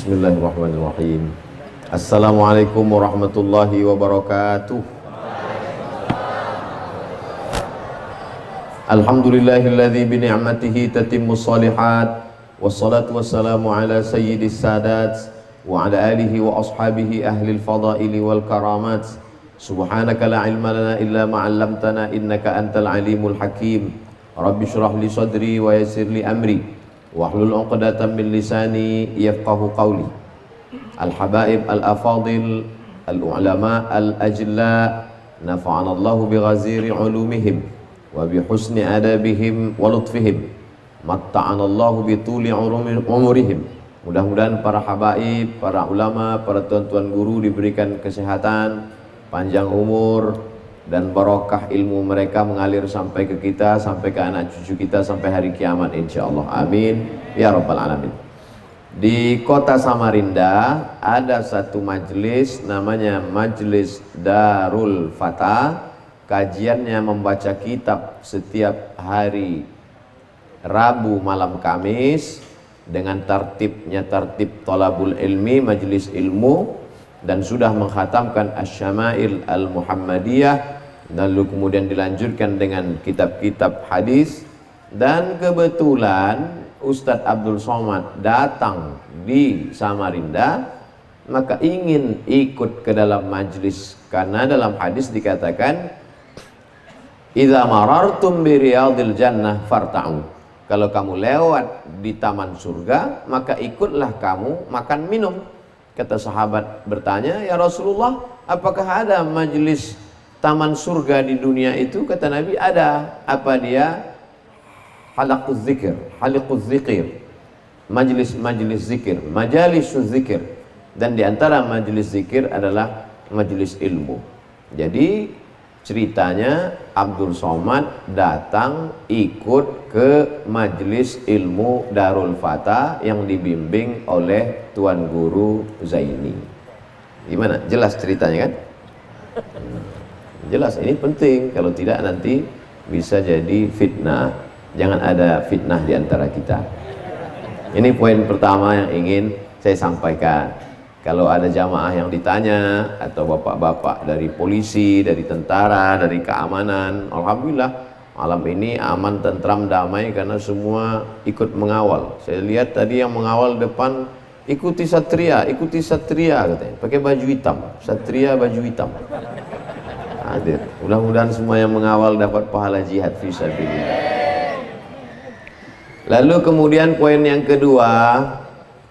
Bismillahirrahmanirrahim. Assalamualaikum warahmatullahi wabarakatuh. Alhamdulillahilladzi bi ni'matihi tatimmus shalihat. Wassalatu wassalamu ala sayyidis sadat wa ala alihi wa ashabihi ahlil fadaili wal karamat. Subhanaka la ilma lana illa ma 'allamtana innaka antal alimul hakim. Rabbi shrah li sadri wa yassir li amri wahlul 'uqdatam min lisani yafqahu qawli. Al-habaib al-afadil al-ulama al-ajla, nafa'ana Allahu bi ghaziri ulumihim wa bi husni adabihim wa lutfihim, matta'ana Allahu bi tuli umurihim. Mudah-mudahan para habaib, para ulama, para tuan-tuan guru diberikan kesehatan, panjang umur, dan barokah ilmu mereka mengalir sampai ke kita, sampai ke anak cucu kita, sampai hari kiamat insyaallah. Amin ya rabbal alamin. Di kota Samarinda ada satu majelis namanya Majelis Darul Fata. Kajiannya membaca kitab setiap hari Rabu malam Kamis dengan tertibnya tertib thalabul ilmi, majelis ilmu, dan sudah mengkhatamkan Asy-Syama'il Al-Muhammadiyah, lalu kemudian dilanjutkan dengan kitab-kitab hadis. Dan kebetulan Ustadz Abdul Somad datang di Samarinda, maka ingin ikut ke dalam majlis, karena dalam hadis dikatakan idza marartum bi riyadil jannah farta'u, kalau kamu lewat di taman surga maka ikutlah kamu makan minum. Kata sahabat bertanya, ya Rasulullah, apakah ada majelis taman surga di dunia itu? Kata Nabi, ada. Apa dia? Halaquz zikir, halaquz zikir, majelis zikir, majalisuz zikir. Dan diantara majelis zikir adalah majelis ilmu. Jadi ceritanya Abdul Somad datang ikut ke majelis ilmu Darul Fata yang dibimbing oleh Tuan Guru Zaini. Gimana? Jelas ceritanya kan? Jelas, ini penting. Kalau tidak nanti bisa jadi fitnah. Jangan ada fitnah di antara kita. Ini poin pertama yang ingin saya sampaikan. Kalau ada jamaah yang ditanya, atau bapak-bapak dari polisi, dari tentara, dari keamanan, alhamdulillah malam ini aman, tentram, damai, karena semua ikut mengawal. Saya lihat tadi yang mengawal depan, ikuti satria katanya, pakai baju hitam, satria baju hitam. Hadir. Mudah-mudahan semua yang mengawal dapat pahala jihad fisabilillah. Lalu kemudian poin yang kedua,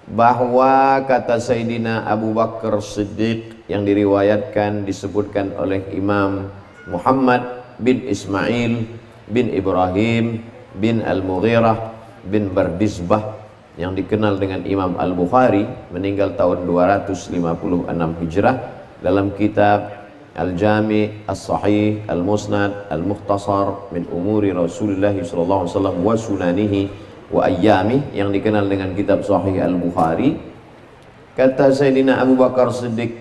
bahwa kata Sayyidina Abu Bakar Siddiq yang diriwayatkan disebutkan oleh Imam Muhammad bin Ismail bin Ibrahim bin Al-Mughirah bin Bardizbah, yang dikenal dengan Imam Al-Bukhari, meninggal tahun 256 Hijrah, dalam kitab Al-Jami' As-Sahih Al-Musnad Al-Mukhtasar min Umuri Rasulullah sallallahu alaihi wasallam wa sunanihi wa ayyami, yang dikenal dengan kitab Sahih Al-Bukhari. Kata Sayyidina Abu Bakar Siddiq,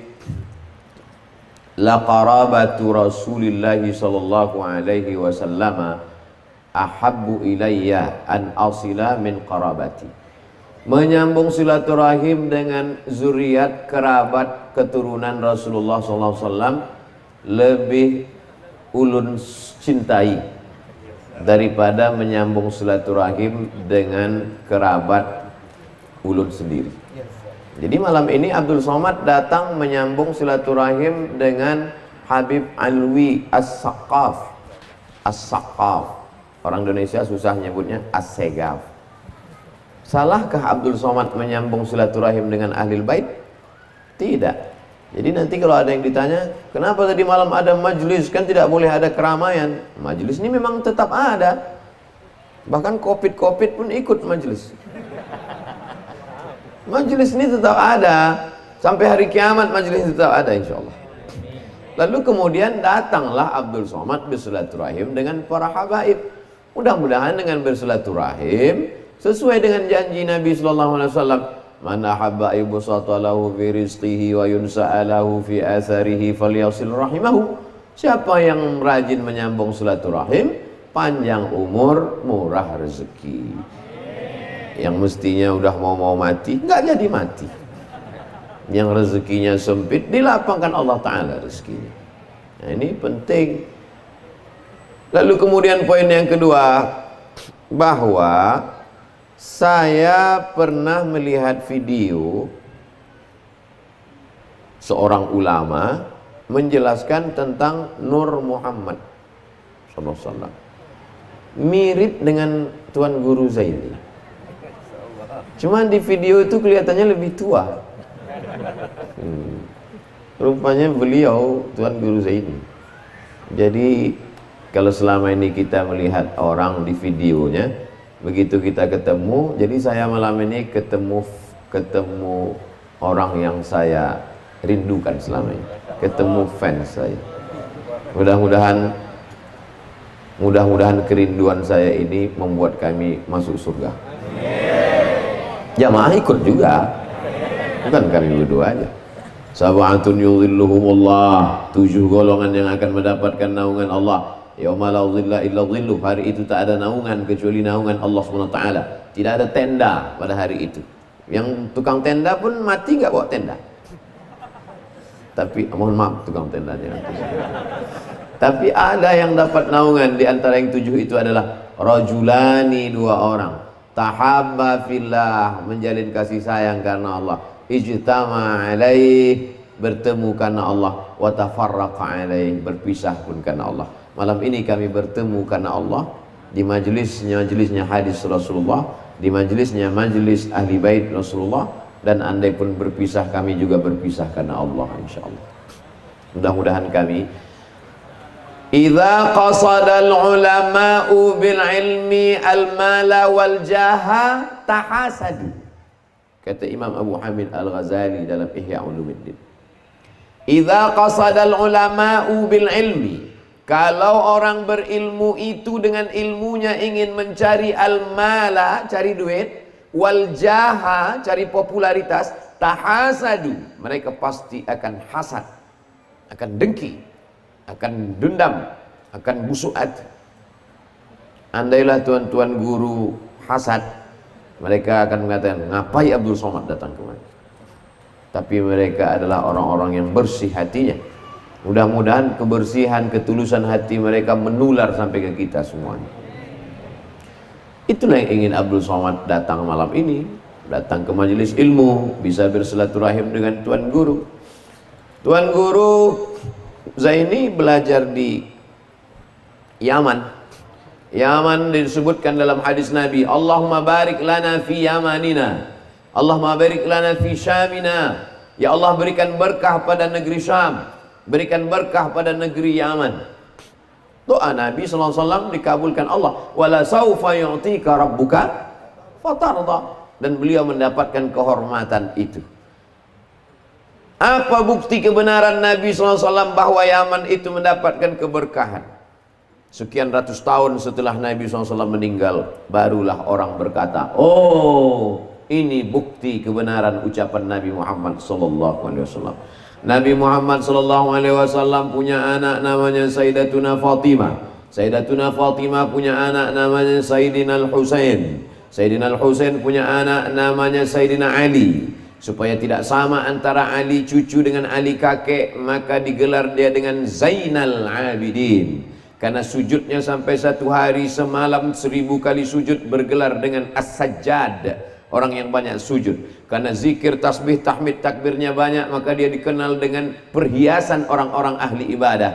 la qarabatu Rasulillah sallallahu alaihi wasallam ahabbu ilayya an asila min qarabati. Menyambung silaturahim dengan zuriat kerabat keturunan Rasulullah sallallahu alaihi wasallam lebih ulun cintai daripada menyambung silaturahim dengan kerabat ulun sendiri. Jadi malam ini Abdul Somad datang menyambung silaturahim dengan Habib Alwi As-Saqaf. As-Saqaf, orang Indonesia susah nyebutnya As-Segaf. Salahkah Abdul Somad menyambung silaturahim dengan Ahlul Bait? Tidak. Jadi nanti kalau ada yang ditanya, kenapa tadi malam ada majelis, kan tidak boleh ada keramaian. Majelis ini memang tetap ada. Bahkan Covid pun ikut majelis. Majelis ini tetap ada. Sampai hari kiamat majelis tetap ada insyaallah. Lalu kemudian datanglah Abdul Somad bersilaturahim dengan para habaib. Mudah-mudahan dengan bersilaturahim sesuai dengan janji Nabi sallallahu alaihi wasallam, man ahabba yubsata lahu fi rizqihi wa yunsa'alahu fi atharihi falyasil rahimahu. Siapa yang rajin menyambung silaturahim, panjang umur, murah rezeki. Yang mestinya udah mau mati, nggak jadi mati. Yang rezekinya sempit dilapangkan Allah Ta'ala rezekinya. Nah, ini penting. Lalu kemudian poin yang kedua, bahwa saya pernah melihat video seorang ulama menjelaskan tentang Nur Muhammad SAW, mirip dengan Tuan Guru Zaini. Cuman di video itu kelihatannya lebih tua. Rupanya beliau Tuan Guru Zaini. Jadi kalau selama ini kita melihat orang di videonya, begitu kita ketemu, jadi saya malam ini ketemu orang yang saya rindukan selama ini, ketemu fans saya. Mudah-mudahan kerinduan saya ini membuat kami masuk surga. Jamaah ikut juga, bukan kami berdua aja. Sab'atun yudhilluhumullah, 7 golongan yang akan mendapatkan naungan Allah. Yauma la dhilla illa dhilluh, hari itu tak ada naungan kecuali naungan Allah SWT. Tidak ada tenda pada hari itu. Yang tukang tenda pun mati nggak bawa tenda. Tapi mohon maaf tukang tendanya. Tapi ada yang dapat naungan. Di antara yang 7 itu adalah rajulani, 2 orang, tahabba fillah, menjalin kasih sayang karena Allah, ijtama alaih, bertemu karena Allah, wa tafarraqa alaih, berpisah pun karena Allah. Malam ini kami bertemu karena Allah di majelisnya hadis Rasulullah, di majelisnya majelis ahli bait Rasulullah, dan andai pun berpisah kami juga berpisah karena Allah insyaallah. Mudah-mudahan kami idza qasadal ulama'u bil ilmi al mala wal jaha tahasadu, kata Imam Abu Hamid Al-Ghazali dalam Ihya Ulumuddin. Idza qasadal ulama'u bil ilmi, kalau orang berilmu itu dengan ilmunya ingin mencari al-mala, cari duit, wal jaha, cari popularitas, tahasadu, mereka pasti akan hasad, akan dengki, akan dendam, akan busuk hati. Andailah tuan-tuan guru hasad, mereka akan mengatakan, ngapai Abdul Somad datang kemari? Tapi mereka adalah orang-orang yang bersih hatinya. Mudah-mudahan kebersihan, ketulusan hati mereka menular sampai ke kita semuanya. Itulah yang ingin Abdul Somad datang malam ini, datang ke majelis ilmu, bisa bersilaturahim dengan Tuan Guru. Tuan Guru Zaini belajar di Yaman. Yaman disebutkan dalam hadis Nabi, Allahumma barik lana fi yamanina, Allahumma barik lana fi syamina. Ya Allah, berikan berkah pada negeri Syam, berikan berkah pada negeri Yaman. Doa Nabi SAW dikabulkan Allah. Wala saufa yu'tika rabbuka fatarda, dan beliau mendapatkan kehormatan itu. Apa bukti kebenaran Nabi SAW bahwa Yaman itu mendapatkan keberkahan? Sekian ratus tahun setelah Nabi SAW meninggal, barulah orang berkata, oh, ini bukti kebenaran ucapan Nabi Muhammad SAW. Nabi Muhammad SAW punya anak namanya Sayyidatuna Fatimah. Sayyidatuna Fatimah punya anak namanya Sayyidina Al-Husain. Sayyidina Al-Husain punya anak namanya Sayyidina Ali. Supaya tidak sama antara Ali cucu dengan Ali kakek, maka digelar dia dengan Zainal Abidin. Karena sujudnya sampai 1 hari semalam 1000 kali sujud, bergelar dengan As-Sajjad, orang yang banyak sujud. Karena zikir, tasbih, tahmid, takbirnya banyak, maka dia dikenal dengan perhiasan orang-orang ahli ibadah,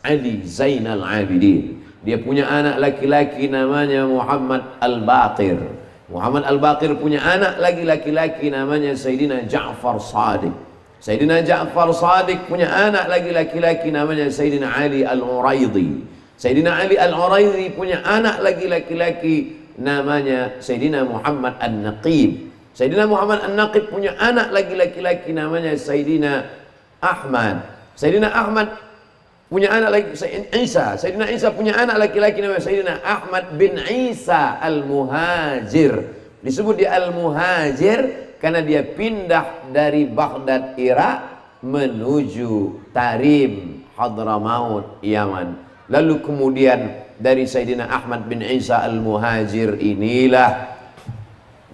Ali Zainal Abidin. Dia punya anak laki-laki namanya Muhammad Al-Baqir. Muhammad Al-Baqir punya anak lagi laki-laki namanya Sayyidina Ja'far Shadiq. Sayyidina Ja'far Shadiq punya anak lagi laki-laki namanya Sayyidina Ali Al-Uraidhi. Sayyidina Ali Al-Uraidhi punya anak lagi laki-laki namanya Sayyidina Muhammad An-Naqib. Sayyidina Muhammad An-Naqib punya anak lagi laki-laki namanya Sayyidina Ahmad. Sayyidina Ahmad punya anak lagi Sayyidina Isa. Sayyidina Isa punya anak laki-laki namanya Sayyidina Ahmad bin Isa Al-Muhajir. Disebut dia Al-Muhajir karena dia pindah dari Baghdad Irak menuju Tarim Hadramaut Yaman. Lalu kemudian dari Sayyidina Ahmad bin Isa Al-Muhajir inilah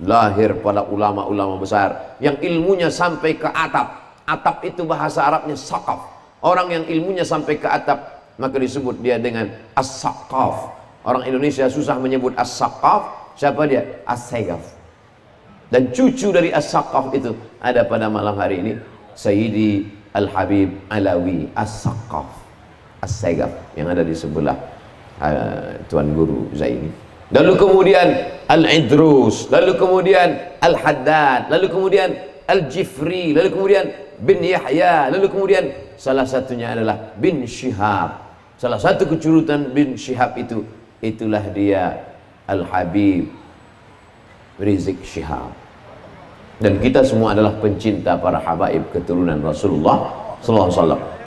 lahir pada ulama-ulama besar yang ilmunya sampai ke atap. Atap itu bahasa Arabnya saqaf. Orang yang ilmunya sampai ke atap maka disebut dia dengan as-saqaf. Orang Indonesia susah menyebut as-saqaf. Siapa dia? As-Sayyaf. Dan cucu dari as-saqaf itu ada pada malam hari ini, Sayyidi Al-Habib Alawi as-Saqaf, as-Sayyaf, yang ada di sebelah Tuan Guru Zaini. Lalu kemudian Al-Idrus, lalu kemudian Al-Haddad, lalu kemudian Al-Jifri, lalu kemudian bin Yahya, lalu kemudian salah satunya adalah bin Syihab. Salah satu kecurutan bin Syihab itu, itulah dia Al-Habib Rizik Syihab. Dan kita semua adalah pencinta para habaib keturunan Rasulullah sallallahu alaihi wasallam.